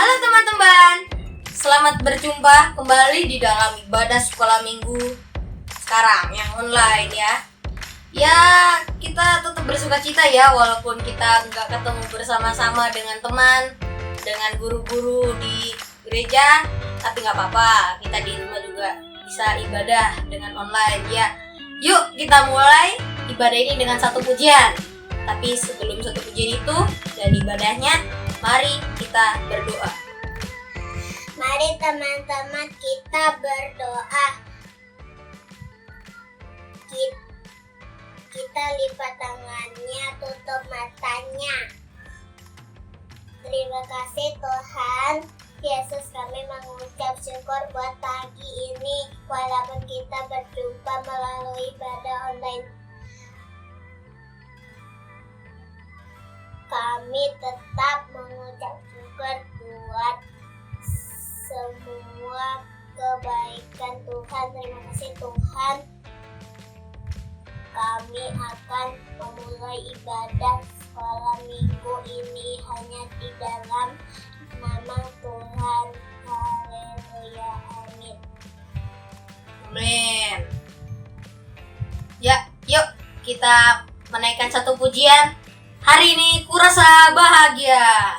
Halo teman-teman, selamat berjumpa kembali di dalam ibadah sekolah minggu sekarang yang online ya. Ya, kita tetap bersuka cita ya, walaupun kita nggak ketemu bersama-sama dengan teman, dengan guru-guru di gereja, tapi nggak apa-apa, kita di rumah juga bisa ibadah dengan online ya. Yuk kita mulai ibadah ini dengan satu pujian. Tapi sebelum satu pujian itu dan ibadahnya, mari kita berdoa. Mari teman-teman kita berdoa. Kita lipat tangannya, tutup matanya. Terima kasih Tuhan Yesus, kami mengucap syukur buat pagi ini. Walaupun kita berjumpa melalui ibadah online, kami tetap mengucap syukur buat semua kebaikan Tuhan. Terima kasih Tuhan. Kami akan memulai ibadah sekolah minggu ini hanya di dalam nama Tuhan. Haleluya, amin. Amin. Ya, yuk kita menaikkan satu pujian. Hari ini kurasa bahagia.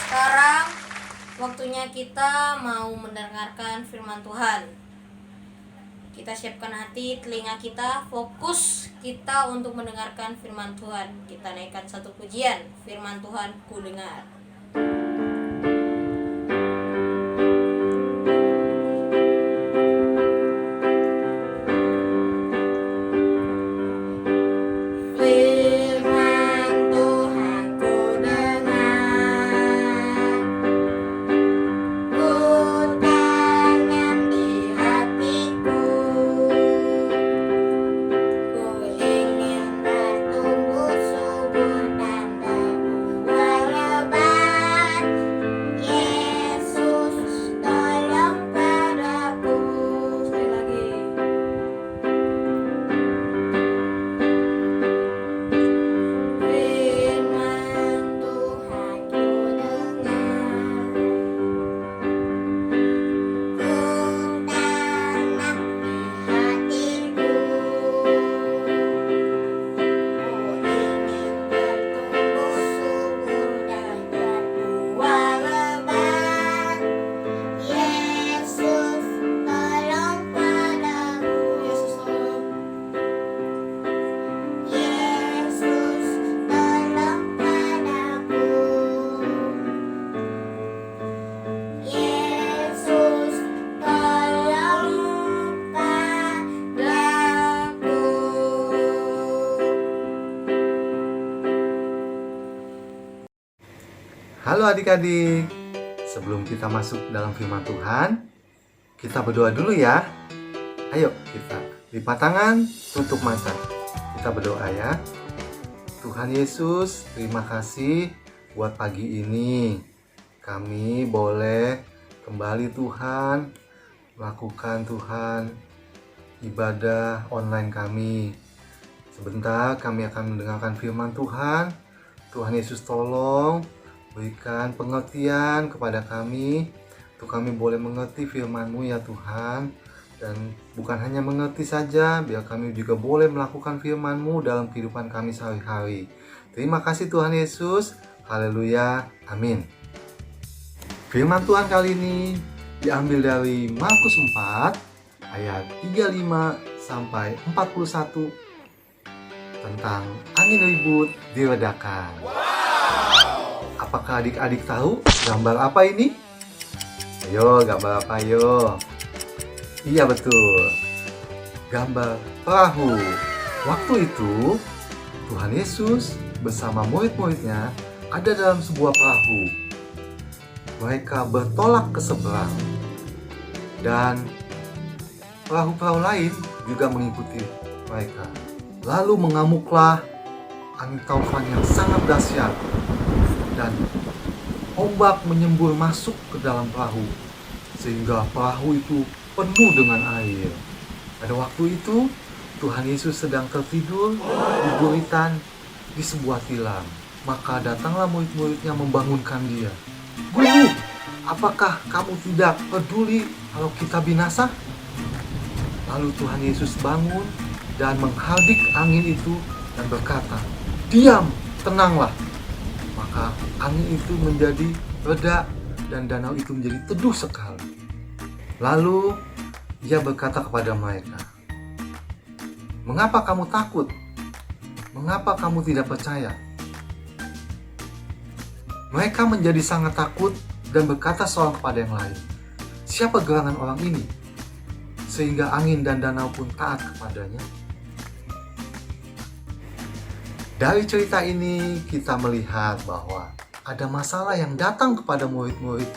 Sekarang waktunya kita mau mendengarkan firman Tuhan. Kita siapkan hati, telinga kita, fokus kita untuk mendengarkan firman Tuhan. Kita naikkan satu pujian, firman Tuhan ku dengar. Bertumbuh subur dan berbuah lebat. Halo adik-adik, sebelum kita masuk dalam firman Tuhan, kita berdoa dulu ya. Ayo kita lipat tangan, tutup mata. Kita berdoa ya. Tuhan Yesus, terima kasih buat pagi ini. Kami boleh kembali Tuhan, melakukan Tuhan ibadah online kami. Sebentar kami akan mendengarkan firman Tuhan. Tuhan Yesus tolong berikan pengertian kepada kami, untuk kami boleh mengerti firman-Mu ya Tuhan. Dan bukan hanya mengerti saja, biar kami juga boleh melakukan firman-Mu dalam kehidupan kami sehari-hari. Terima kasih Tuhan Yesus. Haleluya. Amin. Firman Tuhan kali ini diambil dari Markus 4 ayat 35 sampai 41 tentang angin ribut diredakan. Apakah adik-adik tahu gambar apa ini? Ayo, gambar apa ayo? Iya betul, gambar perahu. Waktu itu, Tuhan Yesus bersama murid-muridnya ada dalam sebuah perahu. Mereka bertolak ke seberang. Dan perahu-perahu lain juga mengikuti mereka. Lalu mengamuklah angin taufan yang sangat dahsyat. Dan ombak menyembur masuk ke dalam perahu, sehingga perahu itu penuh dengan air. Pada waktu itu, Tuhan Yesus sedang tertidur di guritan di sebuah tilam. Maka datanglah murid-muridnya membangunkan dia. Guru, apakah kamu tidak peduli kalau kita binasa? Lalu Tuhan Yesus bangun dan menghardik angin itu dan berkata, diam, tenanglah. Maka angin itu menjadi reda dan danau itu menjadi teduh sekali. Lalu ia berkata kepada mereka, mengapa kamu takut? Mengapa kamu tidak percaya? Mereka menjadi sangat takut dan berkata seorang kepada yang lain, siapa gerangan orang ini? Sehingga angin dan danau pun taat kepadanya. Dari cerita ini kita melihat bahwa ada masalah yang datang kepada murid-murid.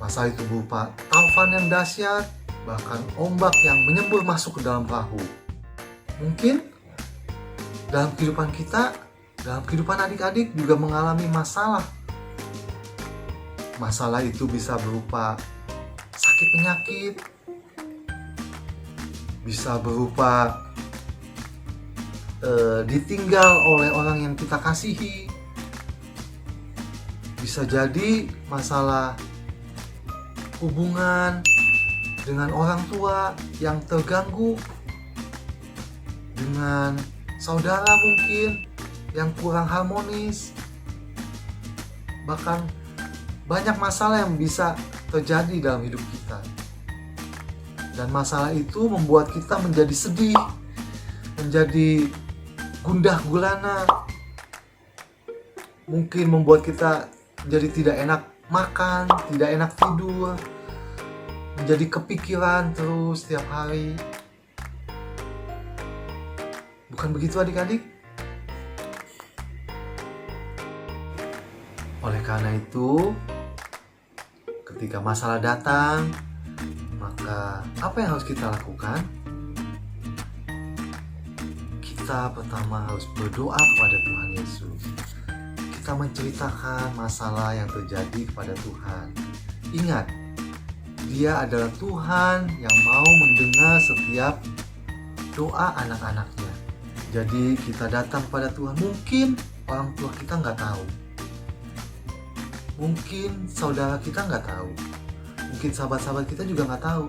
Masalah itu berupa taufan yang dahsyat, bahkan ombak yang menyembur masuk ke dalam perahu. Mungkin dalam kehidupan kita, dalam kehidupan adik-adik juga mengalami masalah. Masalah itu bisa berupa sakit penyakit, bisa berupa ditinggal oleh orang yang kita kasihi, bisa jadi masalah hubungan dengan orang tua yang terganggu, dengan saudara mungkin yang kurang harmonis. Bahkan banyak masalah yang bisa terjadi dalam hidup kita. Dan masalah itu membuat kita menjadi sedih, menjadi gundah gulana, mungkin membuat kita jadi tidak enak makan, tidak enak tidur, menjadi kepikiran terus setiap hari. Bukan begitu adik-adik? Oleh karena itu, ketika masalah datang, maka apa yang harus kita lakukan? Kita pertama harus berdoa kepada Tuhan Yesus. Kita menceritakan masalah yang terjadi kepada Tuhan. Ingat, Dia adalah Tuhan yang mau mendengar setiap doa anak-anaknya. Jadi kita datang kepada Tuhan. Mungkin orang tua kita nggak tahu. Mungkin saudara kita nggak tahu. Mungkin sahabat-sahabat kita juga nggak tahu.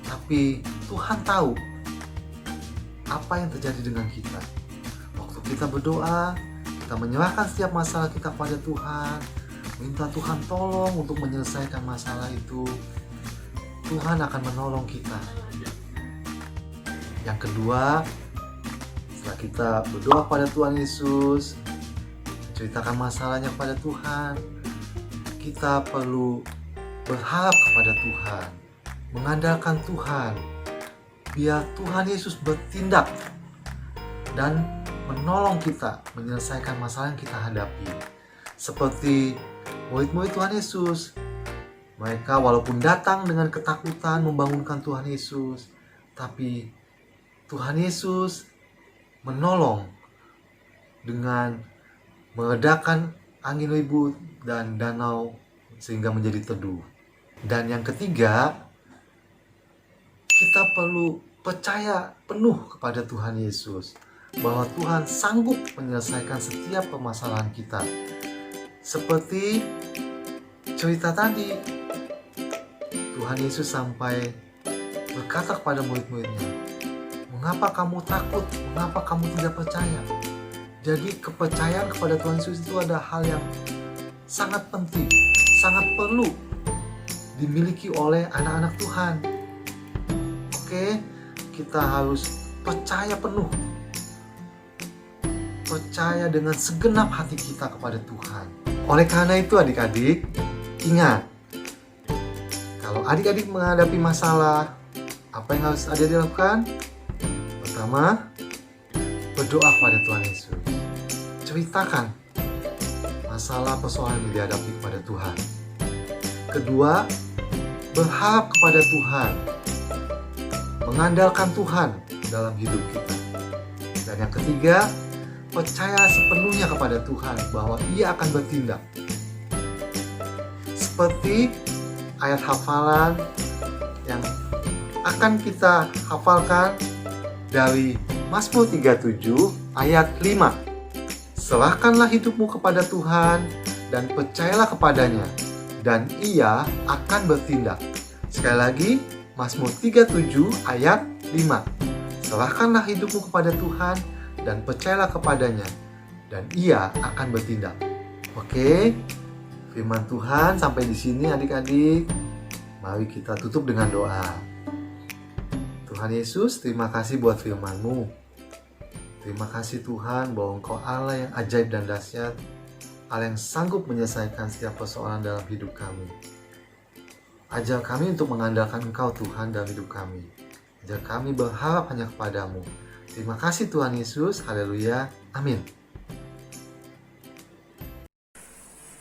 Tapi Tuhan tahu apa yang terjadi dengan kita. Waktu kita berdoa, kita menyerahkan setiap masalah kita kepada Tuhan, minta Tuhan tolong untuk menyelesaikan masalah itu. Tuhan akan menolong kita. Yang kedua, setelah kita berdoa kepada Tuhan Yesus, menceritakan masalahnya kepada Tuhan, kita perlu berharap kepada Tuhan, mengandalkan Tuhan, biar Tuhan Yesus bertindak dan menolong kita menyelesaikan masalah yang kita hadapi. Seperti murid-murid Tuhan Yesus. Mereka walaupun datang dengan ketakutan membangunkan Tuhan Yesus, tapi Tuhan Yesus menolong dengan meredakan angin ribut dan danau sehingga menjadi teduh. Dan yang ketiga, kita perlu percaya penuh kepada Tuhan Yesus bahwa Tuhan sanggup menyelesaikan setiap permasalahan kita. Seperti cerita tadi, Tuhan Yesus sampai berkata kepada murid-muridnya, "Mengapa kamu takut? Mengapa kamu tidak percaya?" Jadi kepercayaan kepada Tuhan Yesus itu adalah hal yang sangat penting, sangat perlu dimiliki oleh anak-anak Tuhan. Oke, kita harus percaya penuh, percaya dengan segenap hati kita kepada Tuhan. Oleh karena itu adik-adik, ingat, kalau adik-adik menghadapi masalah, apa yang harus adik lakukan? Pertama, berdoa kepada Tuhan Yesus. Ceritakan masalah persoalan yang dihadapi kepada Tuhan. Kedua, berharap kepada Tuhan, mengandalkan Tuhan dalam hidup kita. Dan yang ketiga, percaya sepenuhnya kepada Tuhan bahwa Ia akan bertindak. Seperti ayat hafalan yang akan kita hafalkan dari Mazmur 37 ayat 5. Serahkanlah hidupmu kepada Tuhan dan percayalah kepadanya, dan Ia akan bertindak. Sekali lagi, Mazmur 37 ayat 5. Serahkanlah hidupmu kepada Tuhan dan percayalah kepadanya, dan Ia akan bertindak. Oke, firman Tuhan sampai di sini adik-adik. Mari kita tutup dengan doa. Tuhan Yesus, terima kasih buat firman-Mu. Terima kasih Tuhan bahwa Engkau Allah yang ajaib dan dahsyat, Allah yang sanggup menyelesaikan setiap persoalan dalam hidup kami. Ajar kami untuk mengandalkan Engkau Tuhan dalam hidup kami. Ajar kami berharap hanya kepadamu. Terima kasih Tuhan Yesus. Haleluya. Amin.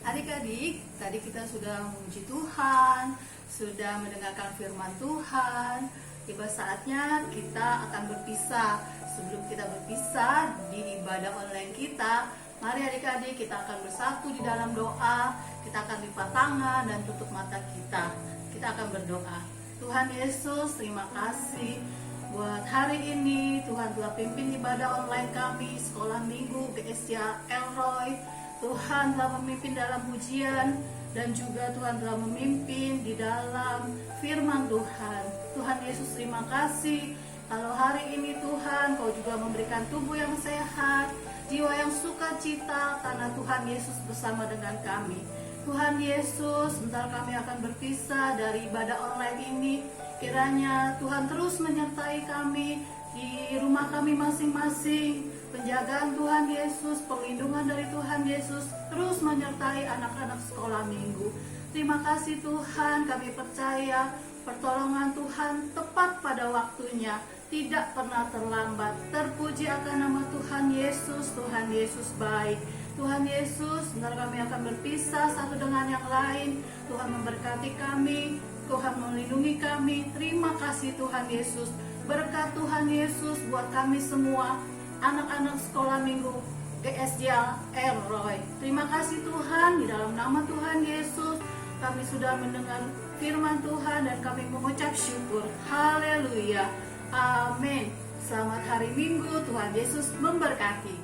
Adik-adik, tadi kita sudah memuji Tuhan, sudah mendengarkan firman Tuhan. Tiba saatnya kita akan berpisah. Sebelum kita berpisah di ibadah online kita, mari adik-adik kita akan bersatu di dalam doa. Kita akan lipat tangan dan tutup mata kita. Kita akan berdoa. Tuhan Yesus, terima kasih buat hari ini. Tuhan telah pimpin ibadah online kami, sekolah minggu GSJ Elroy. Tuhan telah memimpin dalam pujian, dan juga Tuhan telah memimpin di dalam firman Tuhan. Tuhan Yesus, terima kasih kalau hari ini Tuhan Kau juga memberikan tubuh yang sehat, jiwa yang sukacita, karena Tuhan Yesus bersama dengan kami. Tuhan Yesus, sebentar kami akan berpisah dari ibadah online ini. Kiranya Tuhan terus menyertai kami di rumah kami masing-masing. Penjagaan Tuhan Yesus, perlindungan dari Tuhan Yesus terus menyertai anak-anak sekolah minggu. Terima kasih Tuhan, kami percaya pertolongan Tuhan tepat pada waktunya, tidak pernah terlambat. Terpuji akan nama Tuhan Yesus. Tuhan Yesus baik. Tuhan Yesus, sebentar kami akan berpisah satu dengan yang lain. Tuhan memberkati kami, Tuhan melindungi kami. Terima kasih Tuhan Yesus. Berkat Tuhan Yesus buat kami semua, anak-anak sekolah minggu GSJ Elroy. Terima kasih Tuhan, di dalam nama Tuhan Yesus kami sudah mendengar firman Tuhan dan kami mengucap syukur. Haleluya. Amin. Selamat hari Minggu, Tuhan Yesus memberkati.